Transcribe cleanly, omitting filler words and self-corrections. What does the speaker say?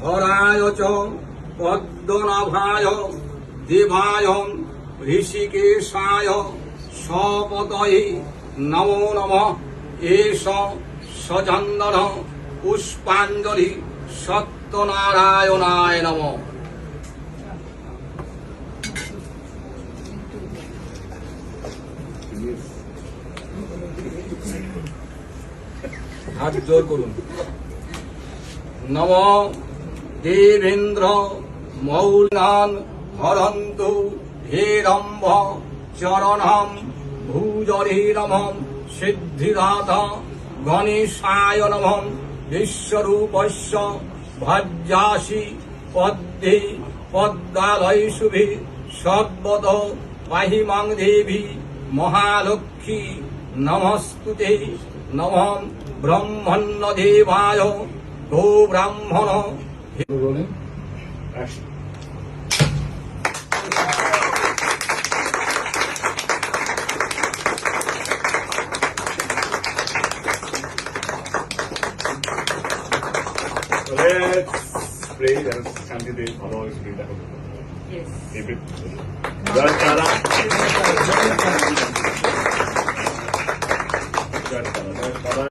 হরায় চ পদ্মনাভায় দেবায় ঋষিকেশায় সপতয়ে নমো নমঃ। এষ সচন্দন পুষ্পাঞ্জলি সত্যনারায়ণায় নমঃ। হাত জোর করুন। নম দেবেন্দ্র মৌলান হরন্তু হেরম্ভ চরণম ভূজরিরমম সিদ্ধিদাতা গণেশায় নমঃ। বিশ্বরূপস্য ভজ্জাসি পদ্মে পদ্মালয় শুভে সর্বত পাহি মাং দেবী মহালক্ষ্মী নমস্তুতে। নমঃ ব্রহ্মণ্য দেবায় গো ব্রাহ্মণ। Let's pray and Shanti Dev allow us to read that. Yes. Jai Tara. Jai Tara.